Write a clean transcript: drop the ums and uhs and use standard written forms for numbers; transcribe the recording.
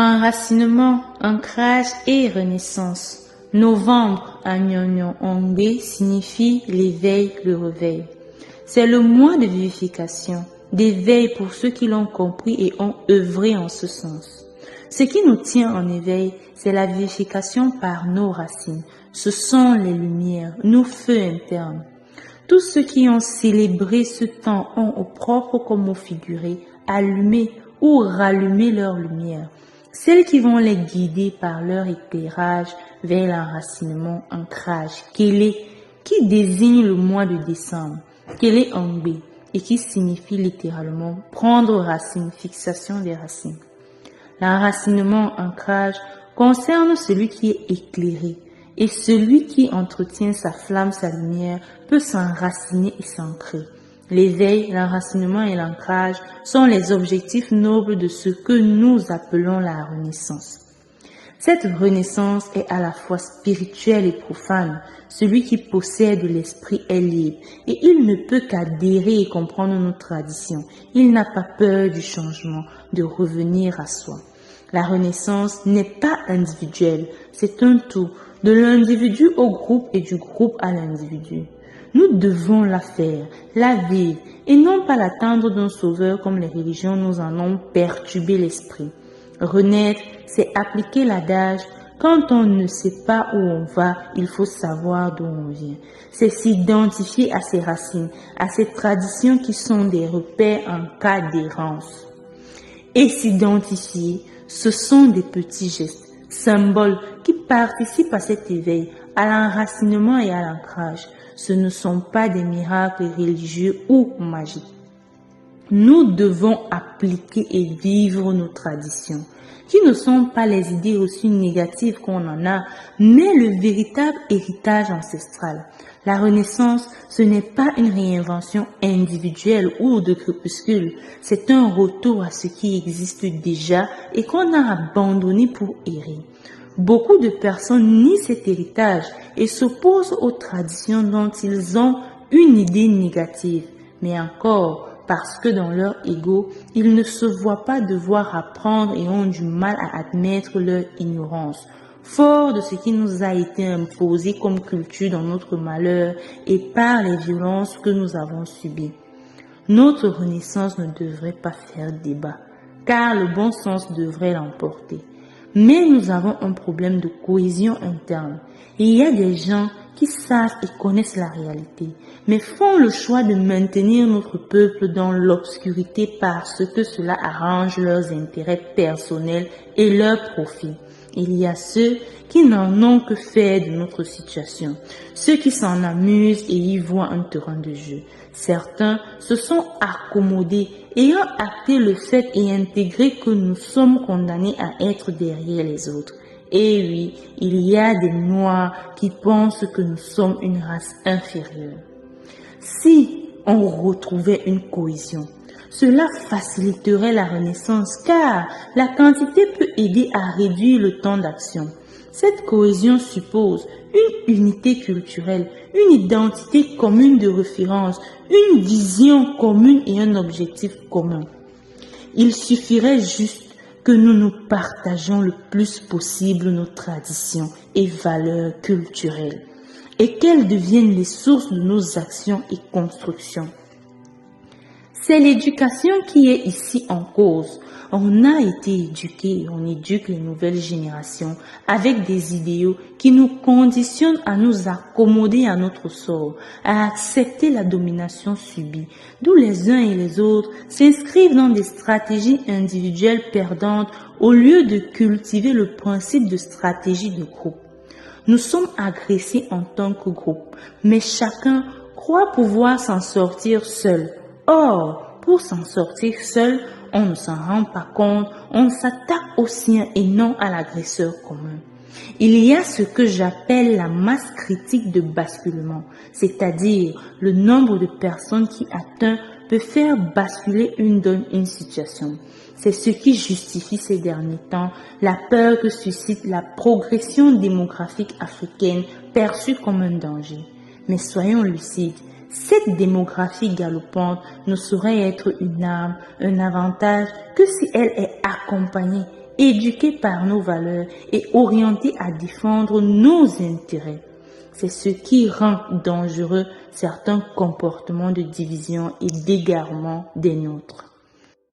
Enracinement, ancrage et renaissance. Novembre à Nyonyo-Ongbe signifie l'éveil, le réveil. C'est le mois de vivification, d'éveil pour ceux qui l'ont compris et ont œuvré en ce sens. Ce qui nous tient en éveil, c'est la vivification par nos racines. Ce sont les lumières, nos feux internes. Tous ceux qui ont célébré ce temps ont au propre comme au figuré allumé ou rallumé leur lumière. Celles qui vont les guider par leur éclairage vers l'enracinement, ancrage, Kélé, qui désigne le mois de décembre, Kélé Ongbe, et qui signifie littéralement prendre racine, fixation des racines. L'enracinement, ancrage, concerne celui qui est éclairé, et celui qui entretient sa flamme, sa lumière, peut s'enraciner et s'ancrer. L'éveil, l'enracinement et l'ancrage sont les objectifs nobles de ce que nous appelons la renaissance. Cette renaissance est à la fois spirituelle et profane. Celui qui possède l'esprit est libre et il ne peut qu'adhérer et comprendre nos traditions. Il n'a pas peur du changement, de revenir à soi. La renaissance n'est pas individuelle, c'est un tout, de l'individu au groupe et du groupe à l'individu. Nous devons la faire, la vivre, et non pas l'attendre d'un sauveur comme les religions nous en ont perturbé l'esprit. Renaître, c'est appliquer l'adage « Quand on ne sait pas où on va, il faut savoir d'où on vient ». C'est s'identifier à ses racines, à ses traditions qui sont des repères en cas d'errance. Et s'identifier, ce sont des petits gestes, symboles qui participent à cet éveil, à l'enracinement et à l'ancrage. Ce ne sont pas des miracles religieux ou magiques. Nous devons appliquer et vivre nos traditions, qui ne sont pas les idées reçues négatives qu'on en a, mais le véritable héritage ancestral. La renaissance, ce n'est pas une réinvention individuelle ou de crépuscule, c'est un retour à ce qui existe déjà et qu'on a abandonné pour errer. Beaucoup de personnes nient cet héritage et s'opposent aux traditions dont ils ont une idée négative. Mais encore, parce que dans leur ego, ils ne se voient pas devoir apprendre et ont du mal à admettre leur ignorance. Fort de ce qui nous a été imposé comme culture dans notre malheur et par les violences que nous avons subies. Notre renaissance ne devrait pas faire débat, car le bon sens devrait l'emporter. Mais nous avons un problème de cohésion interne. Et il y a des gens qui savent et connaissent la réalité, mais font le choix de maintenir notre peuple dans l'obscurité parce que cela arrange leurs intérêts personnels et leurs profits. Il y a ceux qui n'en ont que faire de notre situation, ceux qui s'en amusent et y voient un terrain de jeu. Certains se sont accommodés, ayant acté le fait et intégré que nous sommes condamnés à être derrière les autres. Et oui, il y a des Noirs qui pensent que nous sommes une race inférieure. Si on retrouvait une cohésion, cela faciliterait la renaissance car la quantité peut aider à réduire le temps d'action. Cette cohésion suppose une unité culturelle, une identité commune de référence, une vision commune et un objectif commun. Il suffirait juste que nous nous partageons le plus possible nos traditions et valeurs culturelles et qu'elles deviennent les sources de nos actions et constructions. C'est l'éducation qui est ici en cause. On a été éduqués, on éduque les nouvelles générations avec des idéaux qui nous conditionnent à nous accommoder à notre sort, à accepter la domination subie, d'où les uns et les autres s'inscrivent dans des stratégies individuelles perdantes au lieu de cultiver le principe de stratégie de groupe. Nous sommes agressés en tant que groupe, mais chacun croit pouvoir s'en sortir seul. Or, pour s'en sortir seul, on ne s'en rend pas compte, on s'attaque au sien et non à l'agresseur commun. Il y a ce que j'appelle la masse critique de basculement, c'est-à-dire le nombre de personnes qui atteint peut faire basculer une situation. C'est ce qui justifie ces derniers temps la peur que suscite la progression démographique africaine perçue comme un danger. Mais soyons lucides. Cette démographie galopante ne saurait être une arme, un avantage que si elle est accompagnée éduqués par nos valeurs et orientés à défendre nos intérêts. C'est ce qui rend dangereux certains comportements de division et d'égarement des nôtres.